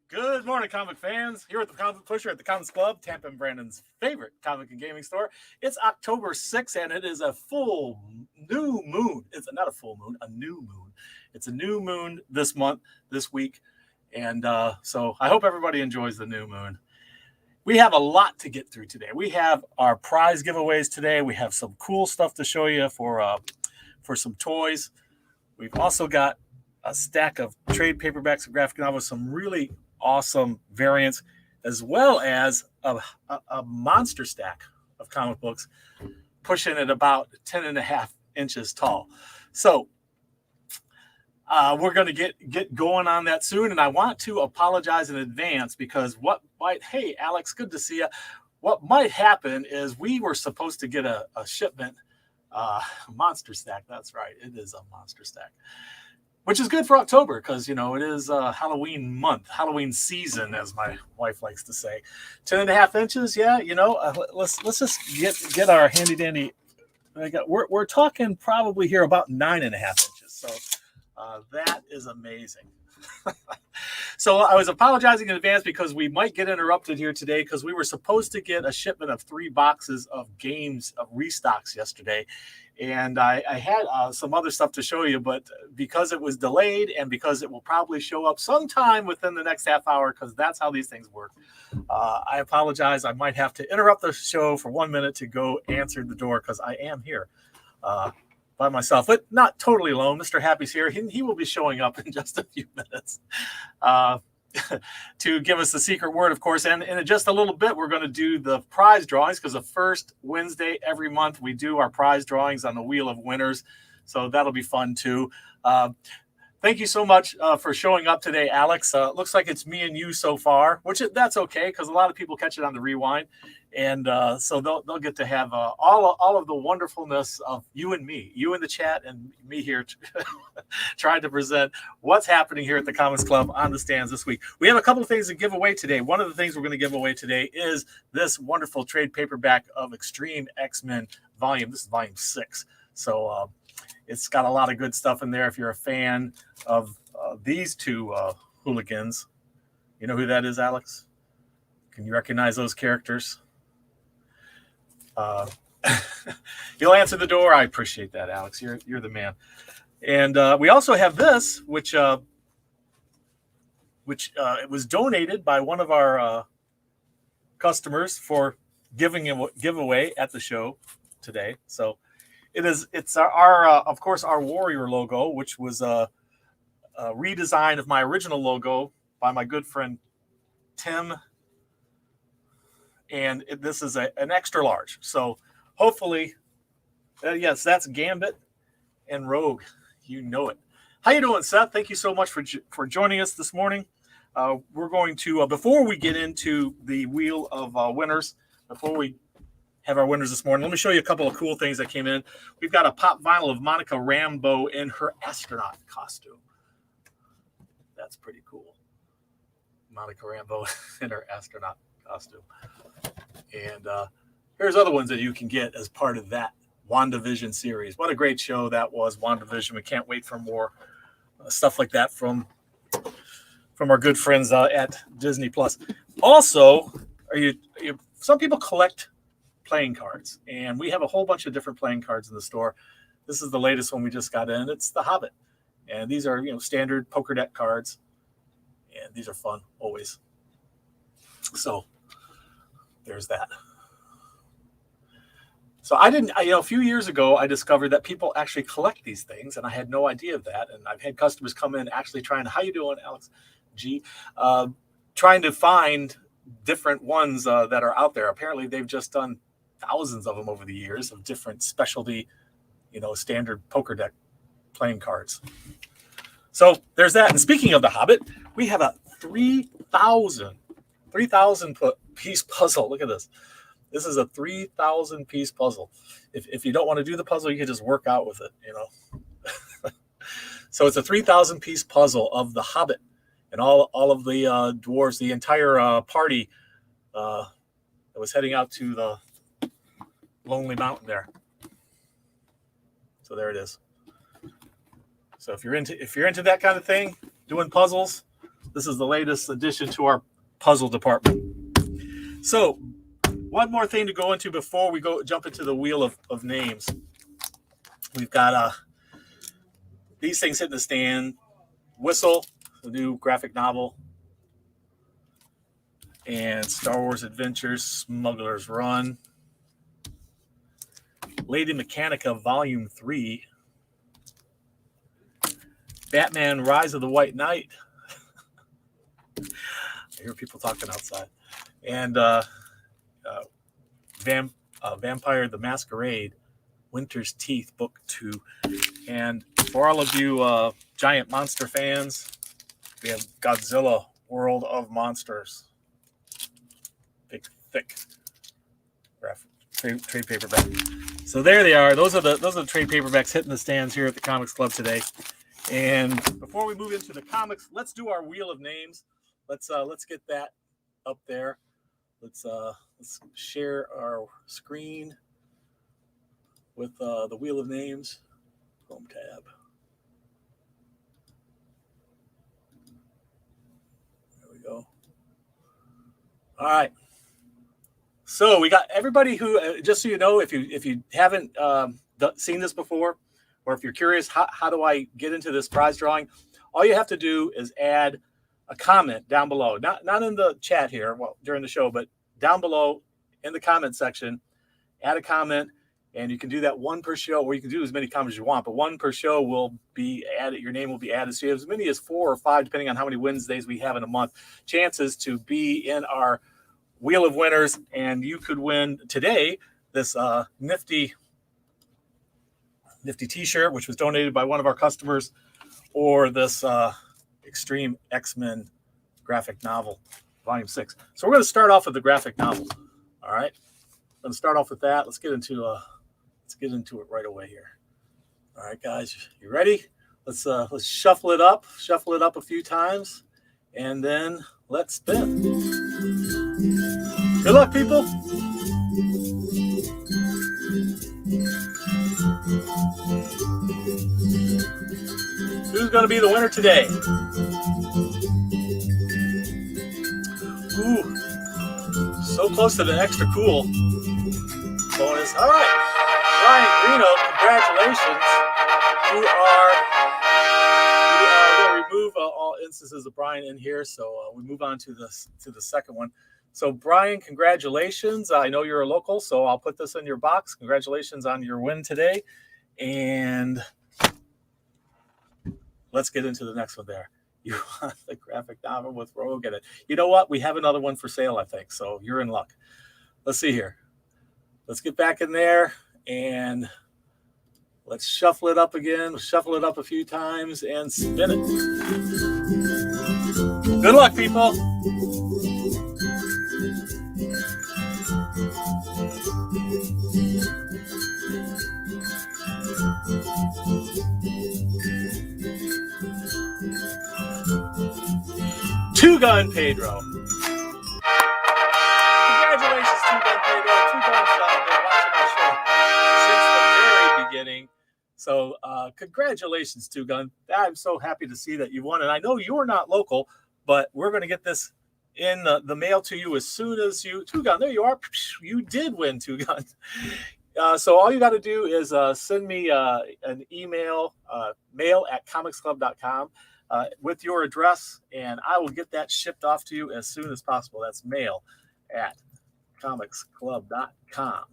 Good morning, comic fans. Here at the Comic Pusher at the Comics Club, Tampa and Brandon's favorite comic and gaming store. It's October 6th, and it is a full new moon. It's not a full moon, a new moon. It's a new moon this month, this week. And so I hope everybody enjoys the new moon. We have a lot to get through today. We have our prize giveaways today. We have some cool stuff to show you for some toys. We've also got a stack of trade paperbacks and graphic novels, some really awesome variants, as well as a monster stack of comic books pushing at about 10.5 inches tall. So we're going to get going on that soon. And I want to apologize in advance because hey, Alex, good to see you. What might happen is we were supposed to get a shipment, monster stack. That's right. It is a monster stack, which is good for October because, it is Halloween month, Halloween season, as my wife likes to say. 10.5 inches, yeah, let's just get our handy dandy. We're talking probably here about 9.5 inches. So that is amazing. So I was apologizing in advance because we might get interrupted here today because we were supposed to get a shipment of 3 boxes of games of restocks yesterday. And I had some other stuff to show you, but because it was delayed and because it will probably show up sometime within the next half hour, because that's how these things work, I apologize. I might have to interrupt the show for 1 minute to go answer the door because I am here by myself, but not totally alone. Mr. Happy's here. He will be showing up in just a few minutes to give us the secret word, of course. And in just a little bit, we're going to do the prize drawings because the first Wednesday every month we do our prize drawings on the Wheel of Winners. So that'll be fun too. Thank you so much for showing up today, Alex. Looks like it's me and you so far, that's okay because a lot of people catch it on the rewind. And so they'll get to have all of the wonderfulness of you and me, you in the chat and me here trying to present what's happening here at the Comics Club on the stands this week. We have a couple of things to give away today. One of the things we're going to give away today is this wonderful trade paperback of Extreme X-Men volume. This is volume 6. So it's got a lot of good stuff in there. If you're a fan of these two hooligans, you know who that is, Alex? Can you recognize those characters? You'll answer the door. I appreciate that, Alex. You're the man. And we also have this, which it was donated by one of our customers for giveaway at the show today. So it's our of course our Warrior logo, which was a redesign of my original logo by my good friend Tim. And this is an extra large. So hopefully, yes, that's Gambit and Rogue. You know it. How you doing, Seth? Thank you so much for joining us this morning. We're going to, before we get into the Wheel of Winners, before we have our winners this morning, let me show you a couple of cool things that came in. We've got a pop vinyl of Monica Rambeau in her astronaut costume. That's pretty cool. Monica Rambeau in her astronaut costume. And here's other ones that you can get as part of that WandaVision series. What a great show that was, WandaVision. We can't wait for more stuff like that from our good friends at Disney Plus. Also, some people collect playing cards, and we have a whole bunch of different playing cards in the store. This is the latest one we just got in. It's the Hobbit, and these are standard poker deck cards, and these are fun always. So there's that. So a few years ago, I discovered that people actually collect these things, and I had no idea of that. And I've had customers come in actually how you doing, Alex G? Trying to find different ones that are out there. Apparently, they've just done thousands of them over the years of different specialty, standard poker deck playing cards. So there's that. And speaking of the Hobbit, we have a 3,000 piece puzzle. Look at this. This is a 3,000 piece puzzle. If you don't want to do the puzzle, you can just work out with it, So it's a 3,000 piece puzzle of the Hobbit and all of the dwarves, the entire party that was heading out to the Lonely Mountain there. So there it is. So if you're into that kind of thing, doing puzzles, This is the latest addition to our puzzle department. So, one more thing to go into before we jump into the wheel of names. We've got these things hitting the stand. Whistle, the new graphic novel, and Star Wars Adventures, Smuggler's Run, Lady Mechanica Volume 3, Batman Rise of the White Knight. I hear people talking outside. And Vampire the Masquerade, Winter's Teeth, Book 2. And for all of you giant monster fans, we have Godzilla World of Monsters. Big, thick trade paperback. So there they are. Those are the trade paperbacks hitting the stands here at the Comics Club today. And before we move into the comics, let's do our wheel of names. Let's get that up there. Let's share our screen with the wheel of names. Home tab. There we go. All right. So we got everybody who, just so you know, if you haven't seen this before, or if you're curious, how do I get into this prize drawing? All you have to do is add a comment down below, not in the chat here, well, during the show, but down below in the comment section. Add a comment, and you can do that one per show, or you can do as many comments as you want, but one per show will be added. Your name will be added. So you have as many as 4 or 5, depending on how many Wednesdays we have in a month, chances to be in our Wheel of Winners, and you could win today this nifty t-shirt, which was donated by one of our customers, or this Extreme X-Men graphic novel, Volume 6. So we're going to start off with the graphic novel. All right, I'm going to start off with that. Let's get into it right away here. All right, guys, you ready? Let's shuffle it up a few times, and then let's spin. Good luck, people. Who's going to be the winner today? Ooh, so close to the extra cool bonus. All right, Brian Greeno, congratulations. We are going to remove all instances of Brian in here, so we move on to the second one. So, Brian, congratulations. I know you're a local, so I'll put this in your box. Congratulations on your win today. And let's get into the next one there. You want the graphic novel with Rogue in it. You know what? We have another one for sale, I think, so you're in luck. Let's see here. Let's get back in there, and let's shuffle it up again. Shuffle it up a few times and spin it. Good luck, people. Two Gun Pedro. Congratulations, Two Gun Pedro. Two Gun's been watching our show since the very beginning. So congratulations, Two Gun. I'm so happy to see that you won. And I know you're not local, but we're going to get this in the mail to you as soon as you... Two Gun, there you are. You did win, Two Gun. So all you got to do is send me an email, mail@comicsclub.com. With your address, and I will get that shipped off to you as soon as possible. That's mail@comicsclub.com.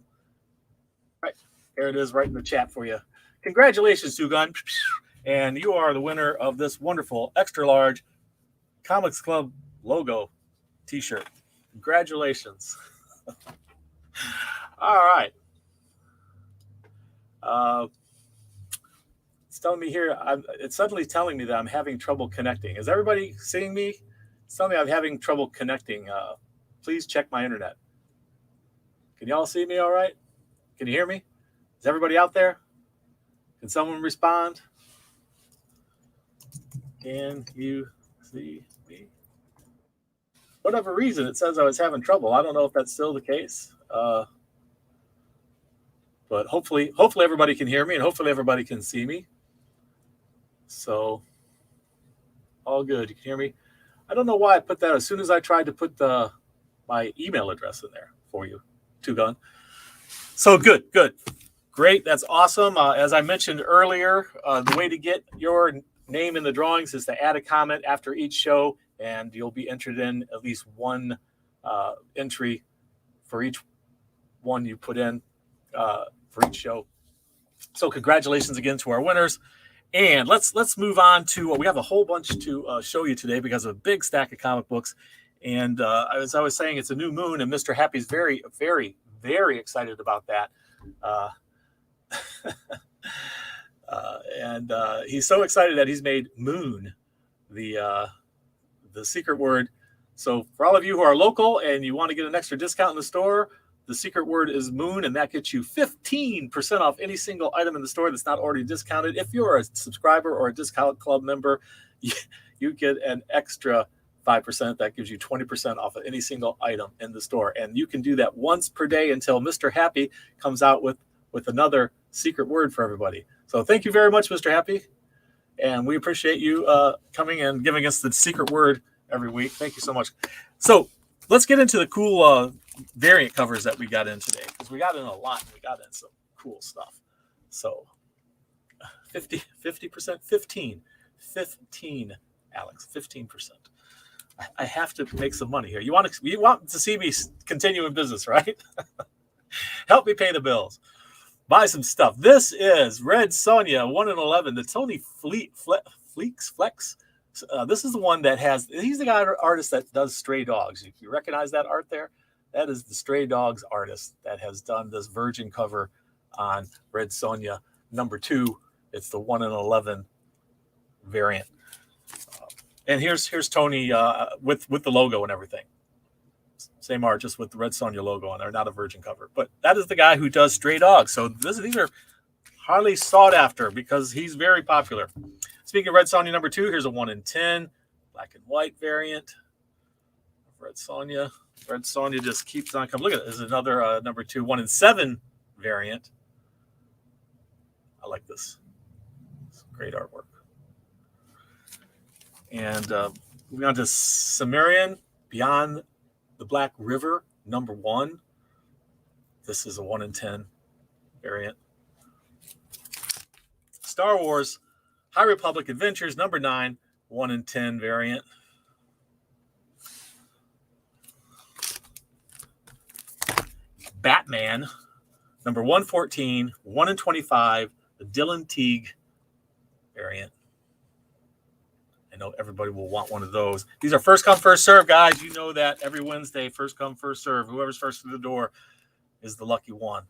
Right, there it is right in the chat for you. Congratulations, Two Gun. And you are the winner of this wonderful extra large Comics Club logo t-shirt. Congratulations. All right. It's telling me here, it's suddenly telling me that I'm having trouble connecting. Is everybody seeing me? It's telling me I'm having trouble connecting. Please check my internet. Can y'all see me all right? Can you hear me? Is everybody out there? Can someone respond? Can you see me? Whatever reason, it says I was having trouble. I don't know if that's still the case. But hopefully everybody can hear me, and hopefully everybody can see me. So, all good. You can hear me? I don't know why I put that as soon as I tried to put my email address in there for you, Two Gun. So good. Great. That's awesome. As I mentioned earlier, the way to get your name in the drawings is to add a comment after each show, and you'll be entered in at least one entry for each one you put in for each show. So congratulations again to our winners. And let's move on to, we have a whole bunch to show you today because of a big stack of comic books. And as I was saying, it's a new moon, and Mr. Happy's very, very, very excited about that. And he's so excited that he's made Moon the secret word. So for all of you who are local and you want to get an extra discount in the store, the secret word is Moon, and that gets you 15% off any single item in the store that's not already discounted. If you're a subscriber or a discount club member, you get an extra 5%. That gives you 20% off of any single item in the store. And you can do that once per day until Mr. Happy comes out with another secret word for everybody. So thank you very much, Mr. Happy. And we appreciate you coming and giving us the secret word every week. Thank you so much. So let's get into the cool variant covers that we got in today, because we got in a lot and we got in some cool stuff. So 50%, 15, Alex, 15%. I have to make some money here. You want to see me continue in business, right? Help me pay the bills. Buy some stuff. This is Red Sonja 1 in 11, the Tony Flex. This is the one that he's the guy artist that does Stray Dogs. If you recognize that art there, that is the Stray Dogs artist that has done this Virgin cover on Red Sonja #2. It's the 1 in 11 variant. And here's Tony with the logo and everything. Same art, just with the Red Sonja logo on there, not a Virgin cover. But that is the guy who does Stray Dogs. So these are highly sought after because he's very popular. Speaking of Red Sonja #2, here's a 1 in 10 black and white variant. Red Sonja. Red Sonja just keeps on coming. Look at it. There's another #2, 1 in 7 variant. I like this. It's great artwork. And moving on to Cimmerian, Beyond the Black River, #1. This is a 1 in 10 variant. Star Wars, High Republic Adventures, #9, 1 in 10 variant. Batman, #114, 1 in 25, the Dylan Teague variant. I know everybody will want one of those. These are first come, first serve, guys. You know that every Wednesday, first come, first serve. Whoever's first through the door is the lucky one.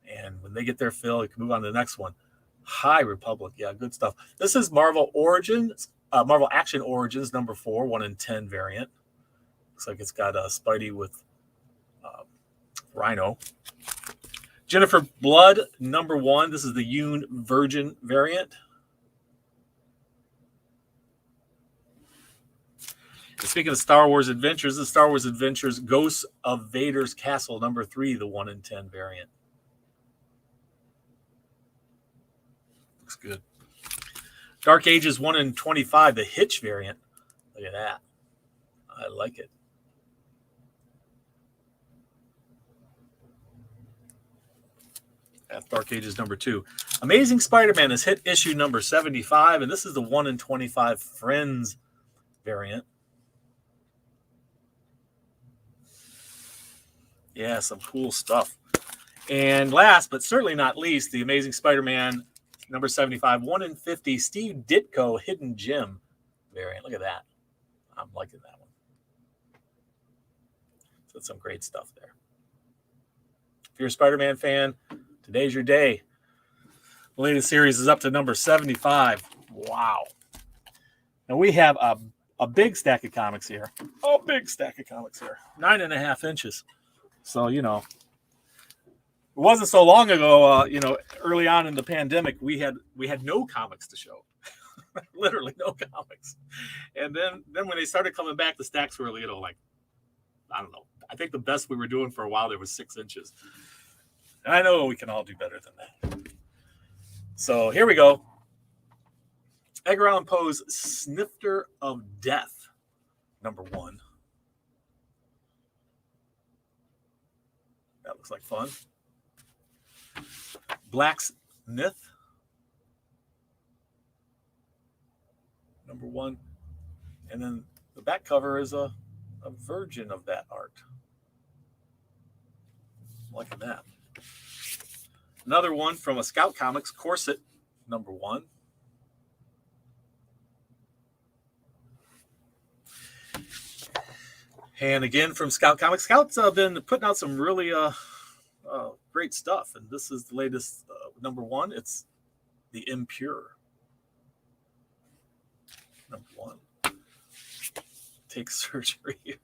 And when they get their fill, you can move on to the next one. High Republic. Yeah, good stuff. This is Marvel Origins, Marvel Action Origins, #4, 1 in 10 variant. Looks like it's got Spidey with Rhino. Jennifer Blood, #1. This is the Yoon Virgin variant. And speaking of Star Wars Adventures, the Star Wars Adventures Ghosts of Vader's Castle, #3, the 1 in 10 variant. Looks good. Dark Ages 1 in 25, the Hitch variant. Look at that. I like it. That's Dark Ages #2. Amazing Spider-Man is hit issue #75, and this is the 1 in 25 Friends variant. Yeah, some cool stuff. And last, but certainly not least, the Amazing Spider-Man #75, 1 in 50 Steve Ditko Hidden Gem variant. Look at that. I'm liking that one. So that's some great stuff there. If you're a Spider-Man fan, today's your day. The latest series is up to #75. Wow. Now we have a big stack of comics here. Oh, big stack of comics here. 9.5 inches. So, you know, it wasn't so long ago, early on in the pandemic, we had no comics to show. Literally no comics. And then when they started coming back, the stacks were, like, I don't know. I think the best we were doing for a while there was 6 inches. And I know we can all do better than that. So here we go. Edgar Allan Poe's Snifter of Death, number 1. That looks like fun. Blacksmith, number 1. And then the back cover is a version of that art. I'm liking that. Another one from a Scout Comics, Corset, number 1. And again from Scout Comics. Scout's been putting out some really great stuff. And this is the latest number 1. It's The Impure. Number 1. Take surgery.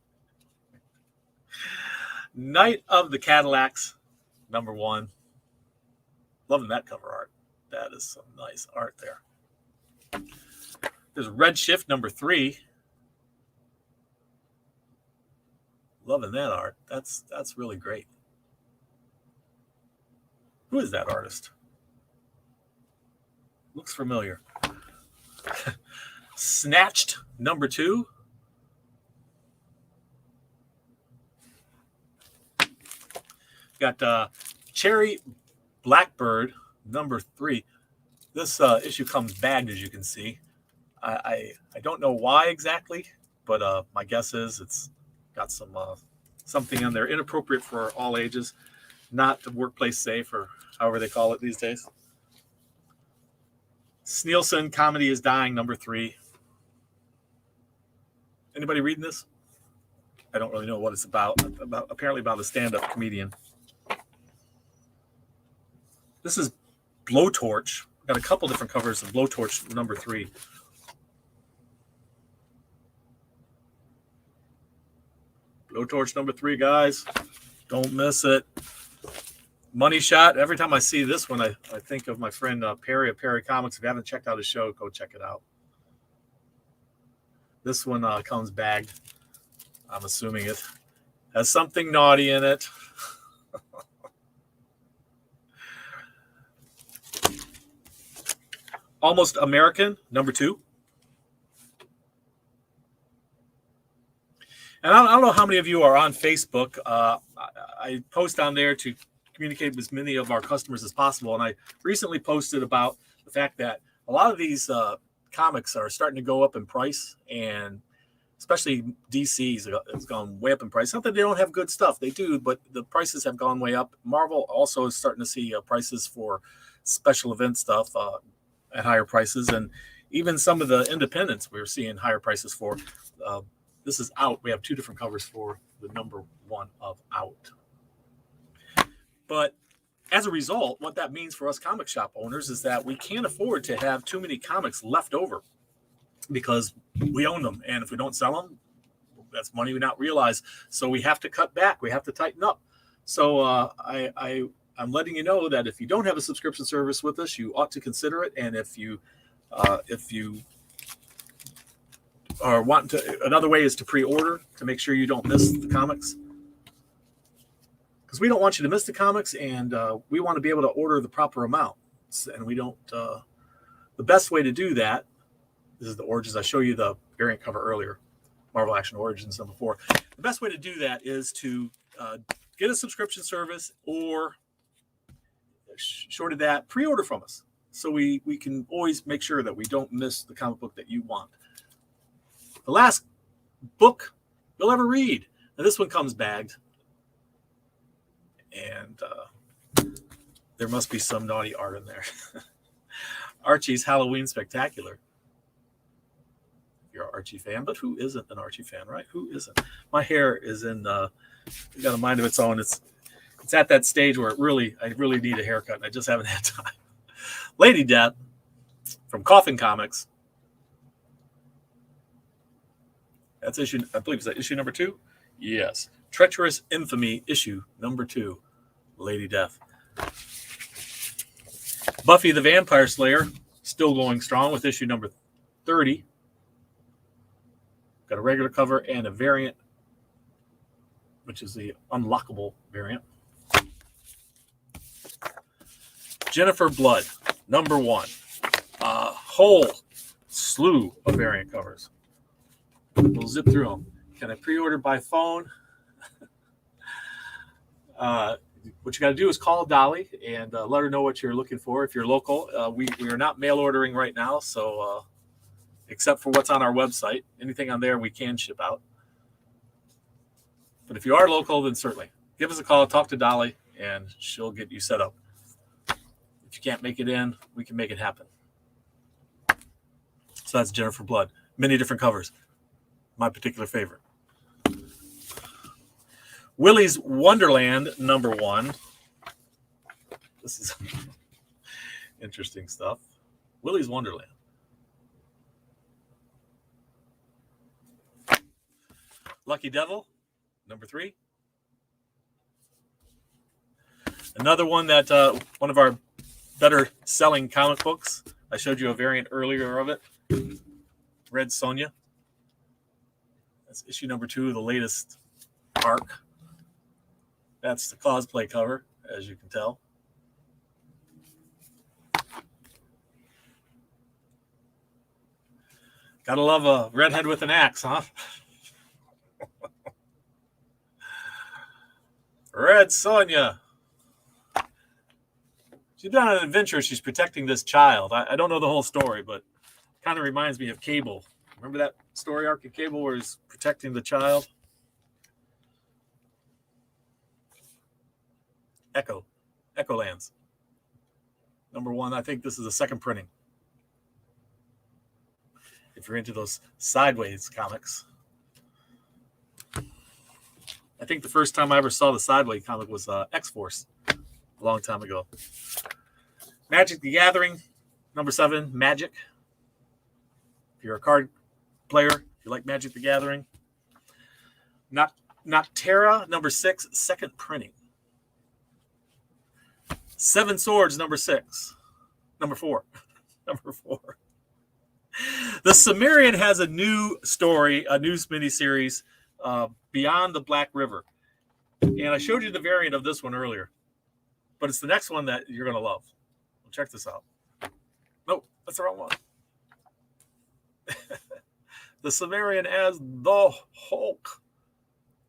Night of the Cadillacs, number 1. Loving that cover art. That is some nice art there. There's Redshift, number 3. Loving that art. That's really great. Who is that artist? Looks familiar. Snatched, number 2. Got Cherry Blackbird, number 3. This issue comes bagged, as you can see. I don't know why exactly, but my guess is it's got some something in there inappropriate for all ages, not workplace safe, or however they call it these days. Sneelson, Comedy is Dying, number 3. Anybody reading this? I don't really know what it's about. Apparently about a stand-up comedian. This is Blowtorch. Got a couple different covers of Blowtorch, number 3. Blowtorch, number 3, guys. Don't miss it. Money Shot. Every time I see this one, I think of my friend Perry of Perry Comics. If you haven't checked out his show, go check it out. This one comes bagged. I'm assuming it has something naughty in it. Almost American, number 2. And I don't know how many of you are on Facebook. I post on there to communicate with as many of our customers as possible. And I recently posted about the fact that a lot of these comics are starting to go up in price, and especially DC's has gone way up in price. Not that they don't have good stuff. They do, but the prices have gone way up. Marvel also is starting to see prices for special event stuff at higher prices. And even some of the independents we're seeing higher prices for. This is Out. We have 2 different covers for the number 1 of Out. But as a result, what that means for us comic shop owners is that we can't afford to have too many comics left over because we own them. And if we don't sell them, that's money we not realize. So we have to cut back. We have to tighten up. So I'm letting you know that if you don't have a subscription service with us, you ought to consider it. And if you are wanting to, another way is to pre-order to make sure you don't miss the comics. Because we don't want you to miss the comics, and we want to be able to order the proper amounts. And we don't, the best way to do that, this is the Origins. I show you the variant cover earlier, Marvel Action Origins number 4. The best way to do that is to get a subscription service, or short of that, pre-order from us. So we can always make sure that we don't miss the comic book that you want. The last book you'll ever read. Now this one comes bagged. And there must be some naughty art in there. Archie's Halloween Spectacular. You're an Archie fan, but who isn't an Archie fan, right? Who isn't? My hair is in got a mind of its own. It's at that stage where I really need a haircut, and I just haven't had time. Lady Death from Coffin Comics. That's issue, I believe, is that issue number 2? Yes. Treacherous Infamy, issue number 2, Lady Death. Buffy the Vampire Slayer, still going strong with issue number 30. Got a regular cover and a variant, which is the unlockable variant. Jennifer Blood, number 1. Whole slew of variant covers. We'll zip through them. Can I pre-order by phone? What you got to do is call Dolly and let her know what you're looking for. If you're local, we are not mail ordering right now, so except for what's on our website. Anything on there we can ship out. But if you are local, then certainly give us a call, talk to Dolly, and she'll get you set up. If you can't make it in, we can make it happen. So that's Jennifer Blood. Many different covers. My particular favorite. Willy's Wonderland, #1. This is interesting stuff. Willy's Wonderland. Lucky Devil, #3. Another one that one of our better selling comic books. I showed you a variant earlier of it. Red Sonja. That's issue #2 of the latest arc. That's the cosplay cover, as you can tell. Gotta love a redhead with an axe, huh? Red Sonja. She's been on an adventure. She's protecting this child. I don't know the whole story, but kind of reminds me of Cable. Remember that story arc of Cable where he's protecting the child? Echolands. #1. I think this is the second printing. If you're into those sideways comics. I think the first time I ever saw the sideways comic was X-Force a long time ago. Magic the Gathering, #7, Magic. If you're a card player, if you like Magic the Gathering. Noctera, #6, second printing. Seven Swords, #6. #4. #4. The Sumerian has a new story, a new miniseries, Beyond the Black River. And I showed you the variant of this one earlier. But it's the next one that you're going to love. Well, check this out. Nope, that's the wrong one. The Sumerian as the Hulk.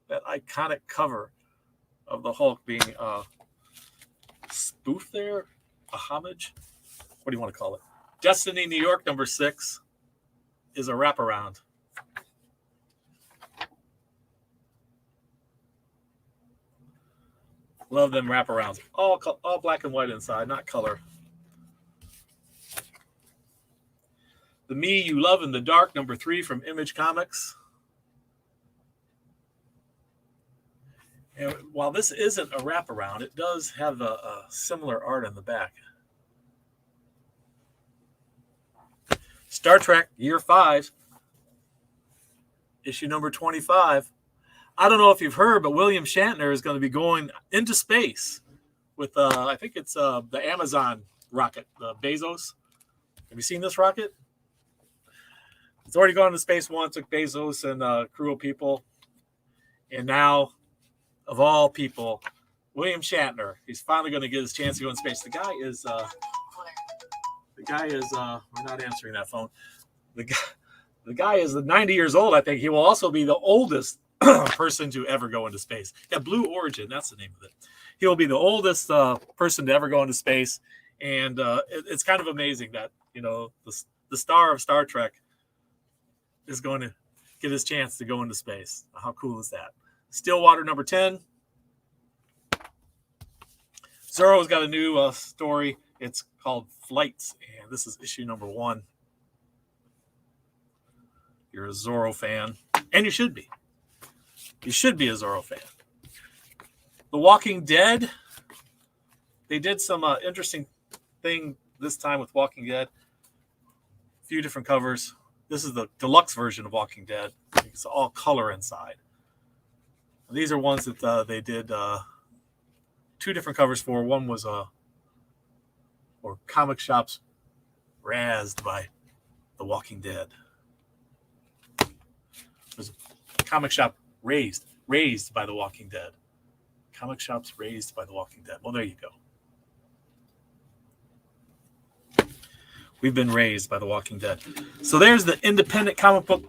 That iconic cover of the Hulk being spoof there, a homage. What do you want to call it? Destiny New York, #6 is a wraparound. Love them wraparounds. All black and white inside, not color. The Me You Love in the Dark, #3 from Image Comics. And while this isn't a wraparound, it does have a similar art on the back. Star Trek Year 5, issue #25. I don't know if you've heard, but William Shatner is going to be going into space with, I think it's the Amazon rocket, Bezos. Have you seen this rocket? It's already gone into space once, took Bezos and a crew of people. And now, of all people, William Shatner, he's finally going to get his chance to go in space. The guy is, we're not answering that phone. The guy is 90 years old, I think. He will also be the oldest person to ever go into space. Yeah, Blue Origin, that's the name of it. He will be the oldest person to ever go into space. And it's kind of amazing that, the star of Star Trek is going to get his chance to go into space. How cool is that? Stillwater, #10. Zorro's got a new story. It's called Flights, and this is issue #1. You're a Zorro fan, and you should be. You should be a Zorro fan. The Walking Dead. They did some interesting thing this time with Walking Dead. A few different covers. This is the deluxe version of Walking Dead. It's all color inside. And these are ones that they did two different covers for. One was or comic shops razzed by The Walking Dead. There's a comic shop raised by The Walking Dead. Comic shops raised by The Walking Dead. Well, there you go. We've been raised by The Walking Dead. So there's the independent comic book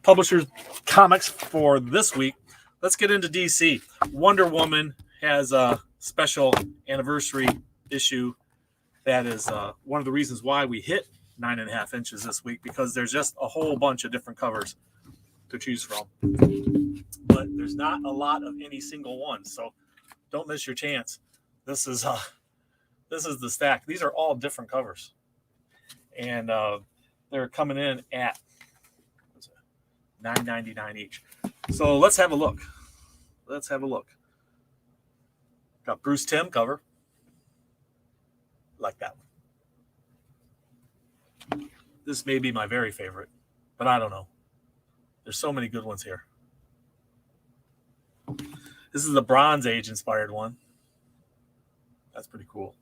publishers comics for this week. Let's get into DC. Wonder Woman has a special anniversary issue. That is one of the reasons why we hit 9.5 inches this week, because there's just a whole bunch of different covers to choose from. But there's not a lot of any single one, so don't miss your chance. This is the stack. These are all different covers, and they're coming in at $9.99 each. So let's have a look. Got Bruce Timm cover. Like that one. This may be my very favorite, but I don't know. There's so many good ones here. This is the Bronze Age inspired one. That's pretty cool.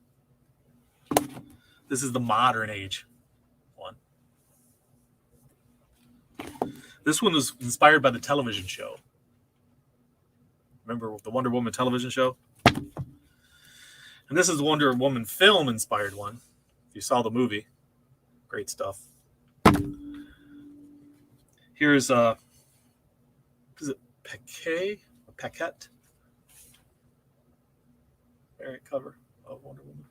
This is the Modern Age one. This one was inspired by the television show. Remember the Wonder Woman television show? And this is the Wonder Woman film inspired one. If you saw the movie, great stuff. Here's is it Paquette? Variant cover of Wonder Woman.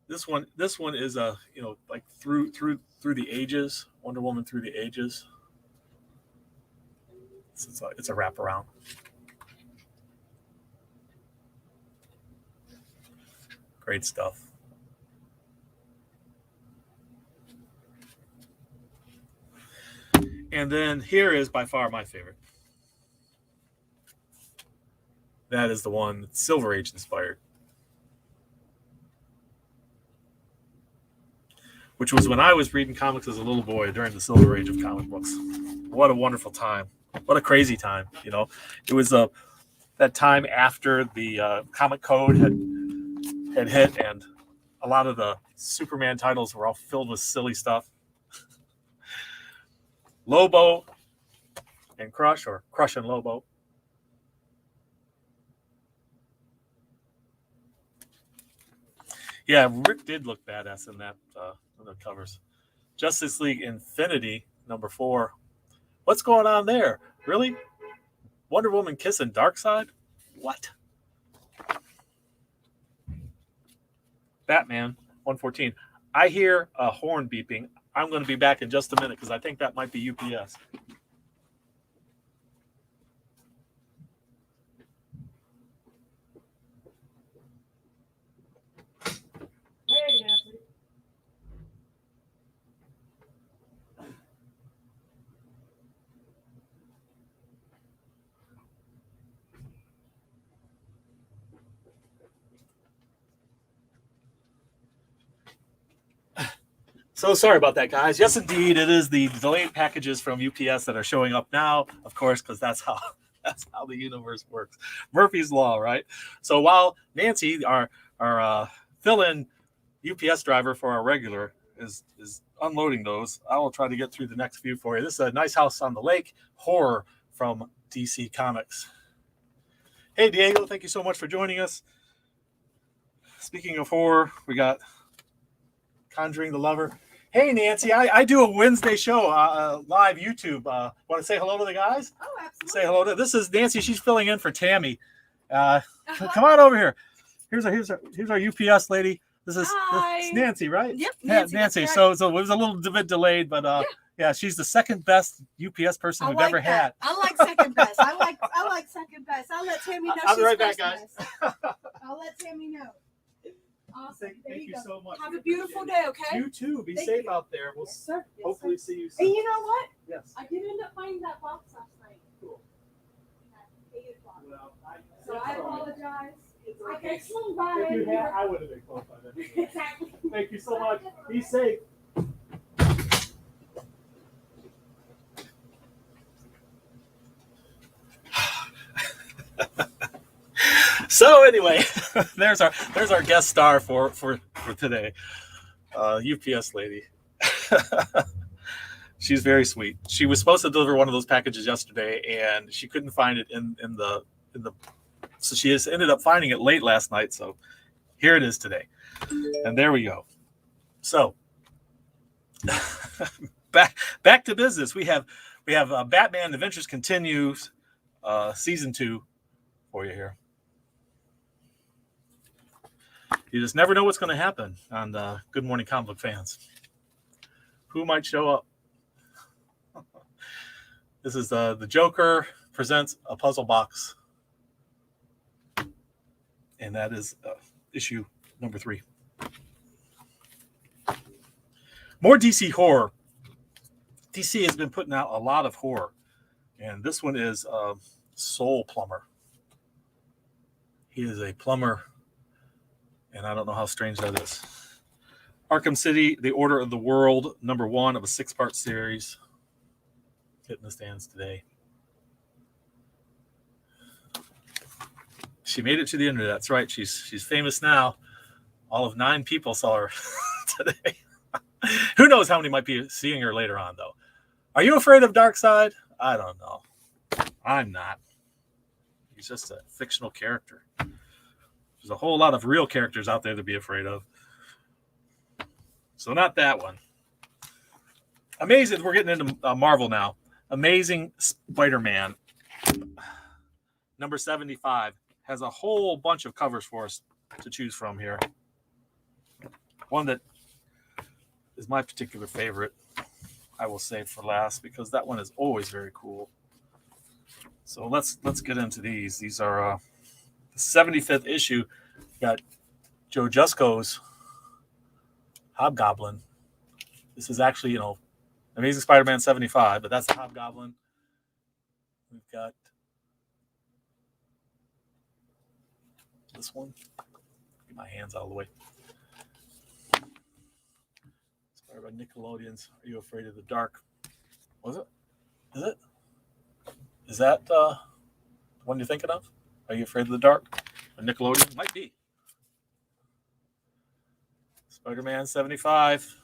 This one is like through the ages, Wonder Woman through the ages. It's a wraparound. Great stuff. And then here is by far my favorite. That is the one that's Silver Age inspired, which was when I was reading comics as a little boy during the Silver Age of comic books. What a wonderful time. What a crazy time. You know, it was that time after the comic code had hit, and a lot of the Superman titles were all filled with silly stuff. Lobo and Crush, or Crush and Lobo. Yeah, Rick did look badass in that in the covers. Justice League Infinity #4. What's going on there? Really? Wonder Woman kissing Darkseid? What? Batman 114. I hear a horn beeping. I'm going to be back in just a minute because I think that might be UPS. Hey, Nancy. So sorry about that, guys. Yes, indeed, it is the delayed packages from UPS that are showing up now, of course, because that's how the universe works. Murphy's Law, right? So while Nancy, our fill-in UPS driver for our regular, is unloading those, I will try to get through the next few for you. This is a Nice House on the Lake horror from DC Comics. Hey, Diego, thank you so much for joining us. Speaking of horror, we got Conjuring the Lover. Hey, Nancy, I do a Wednesday show, live YouTube. Want to say hello to the guys? Oh, absolutely. Say hello to. This is Nancy. She's filling in for Tammy. Come on over here. Here's our UPS lady. This is Nancy, right? Yep, Nancy. Yeah, Nancy. So it was a little bit delayed, but yeah, she's the second best UPS person we've ever had. I like second best. I like second best. I'll let Tammy know. I'll be she's right back, first guys. best. I'll let Tammy know. Awesome. Thank you so much. Have a beautiful day, okay? You too. Be safe out there. We'll hopefully see you soon. And you know what? Yes. I did end up finding that box last night. Cool. At 8 o'clock. Well, So I apologize. I okay. can swing by. If you had, I would have been close by then. Exactly. Thank you so much. Be safe. So anyway, there's our guest star for today, UPS lady. She's very sweet. She was supposed to deliver one of those packages yesterday, and she couldn't find it in the. So she just ended up finding it late last night. So here it is today. And there we go. So back to business. We have Batman Adventures Continues season 2 for you here. You just never know what's going to happen on Good Morning Comic Book Fans. Who might show up? This is the Joker presents a puzzle box, and that is issue number 3. More DC horror. DC has been putting out a lot of horror, and this one is Soul Plumber. He is a plumber, and I don't know how strange that is. Arkham City, The Order of the World, number 1 of a 6-part series. Hitting the stands today. She made it to the internet. That's right. She's famous now. All of 9 people saw her today. Who knows how many might be seeing her later on, though. Are you afraid of Darkseid? I don't know. I'm not. He's just a fictional character. There's a whole lot of real characters out there to be afraid of. So not that one. Amazing. We're getting into Marvel now. Amazing Spider-Man. Number 75 has a whole bunch of covers for us to choose from here. One that is my particular favorite, I will save for last because that one is always very cool. So let's get into these. These are the 75th issue. Got Joe Jusko's Hobgoblin. This is actually, Amazing Spider-Man 75, but that's the Hobgoblin. We've got this one. Get my hands out of the way. Inspired by Nickelodeon's Are You Afraid of the Dark? Was it? Is it? Is that the one you're thinking of? Are You Afraid of the Dark? Or Nickelodeon? Might be. Spider-Man 75.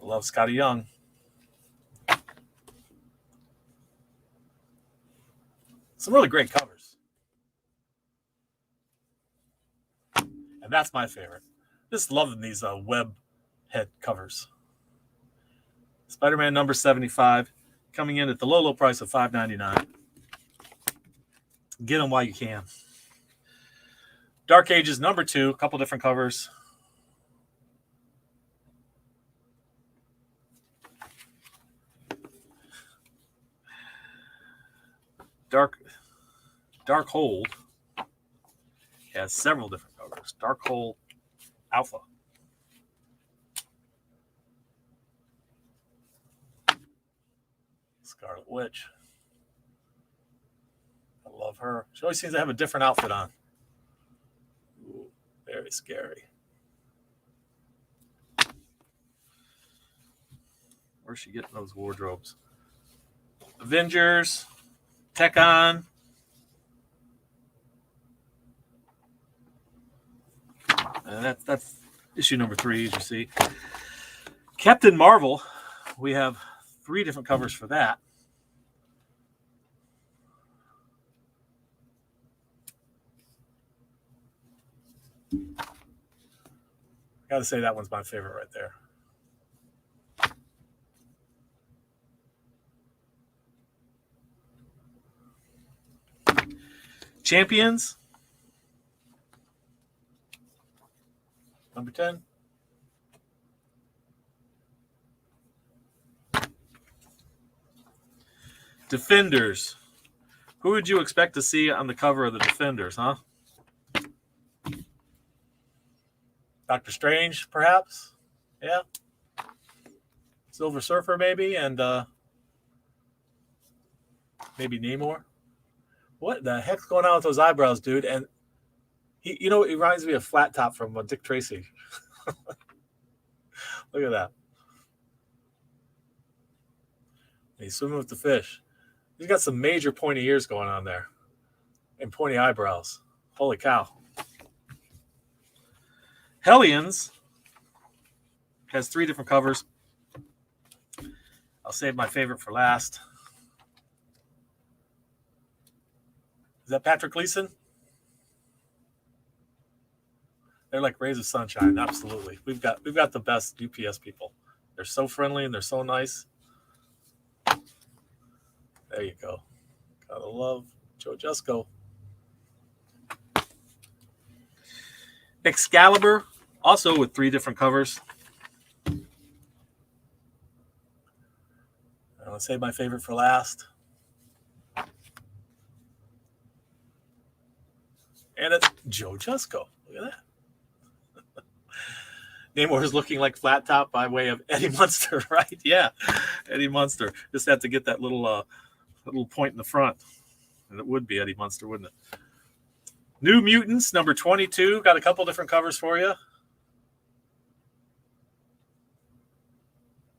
Love Scotty Young. Some really great covers. And that's my favorite. Just loving these web head covers. Spider-Man number 75, coming in at the low price of $5.99. Get them while you can. Dark Ages number 2, a couple different covers. Darkhold has several different covers. Darkhold Alpha. Scarlet Witch. I love her. She always seems to have a different outfit on. Ooh, very scary. Where's she getting those wardrobes? Avengers. Tech-On. That's issue number 3, as you see. Captain Marvel. We have 3 different covers for that. Got to say that one's my favorite right there. Champions. Number 10. Defenders. Who would you expect to see on the cover of the Defenders, huh? Doctor Strange, perhaps? Yeah. Silver Surfer, maybe, and maybe Namor. What the heck's going on with those eyebrows, dude? And he, it reminds me of Flat Top from Dick Tracy. Look at that. He's swimming with the fish. He's got some major pointy ears going on there. And pointy eyebrows. Holy cow. Hellions has 3 different covers. I'll save my favorite for last. that Patrick Gleason? They're like rays of sunshine. Absolutely. We've got the best UPS people. They're so friendly and they're so nice. There you go. Gotta love Joe Jusko. Excalibur, also with 3 different covers. I'll save my favorite for last. And it's Joe Jusko. Look at that. Namor is looking like Flat Top by way of Eddie Munster, right? Yeah, Eddie Munster. Just have to get that little point in the front. And it would be Eddie Munster, wouldn't it? New Mutants, number 22. Got a couple different covers for you.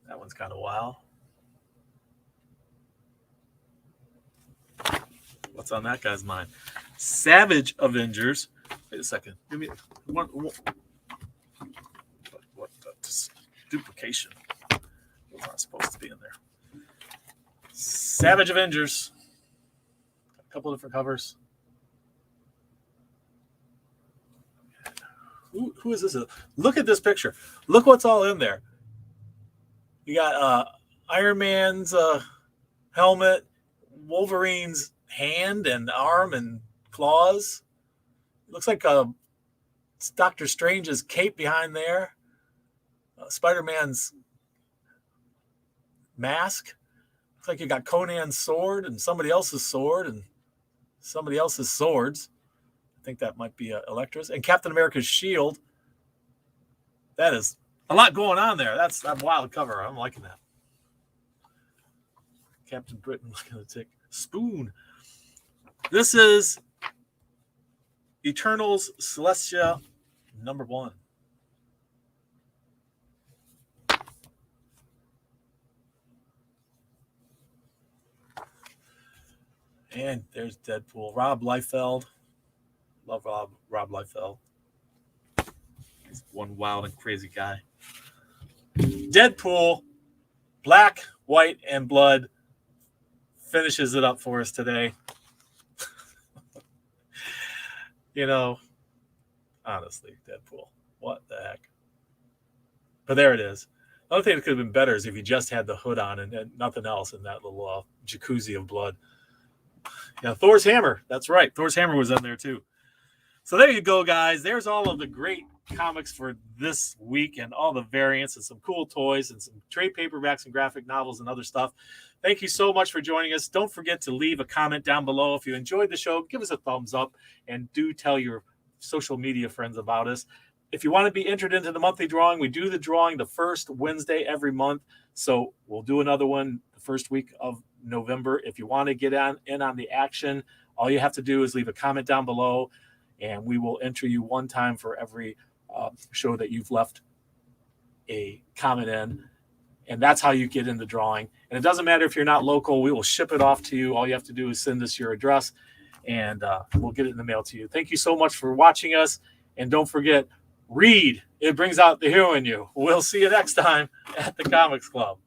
That one's kind of wild. What's on that guy's mind? Savage Avengers. Wait a second. Give me one. What duplication? Was not supposed to be in there. Savage Avengers. A couple different covers. Who is this? Look at this picture. Look what's all in there. You got Iron Man's helmet, Wolverine's hand and arm and claws. Looks like it's Doctor Strange's cape behind there. Spider-Man's mask. Looks like you got Conan's sword and somebody else's sword and somebody else's swords. I think that might be Elektra's. And Captain America's shield. That is a lot going on there. That's a wild cover. I'm liking that. Captain Britain looking at the tick. Spoon. This is Eternals Celestia number 1. And there's Deadpool. Rob Liefeld. Love Rob Liefeld. He's one wild and crazy guy. Deadpool, black, white, and blood finishes it up for us today. You know, honestly, Deadpool. What the heck? But there it is. The only thing that could have been better is if you just had the hood on and nothing else in that little jacuzzi of blood. Yeah, Thor's hammer. That's right. Thor's hammer was in there too. So there you go, guys. There's all of the great comics for this week and all the variants and some cool toys and some trade paperbacks and graphic novels and other stuff. Thank you so much for joining us. Don't forget to leave a comment down below. If you enjoyed the show, give us a thumbs up and do tell your social media friends about us. If you want to be entered into the monthly drawing, we do the drawing the first Wednesday every month. So we'll do another one the first week of November. If you want to get in on the action, all you have to do is leave a comment down below, and we will enter you one time for every show that you've left a comment in. And that's how you get in the drawing. And it doesn't matter if you're not local. We will ship it off to you. All you have to do is send us your address, and we'll get it in the mail to you. Thank you so much for watching us. And don't forget, read. It brings out the hero in you. We'll see you next time at the Comics Club.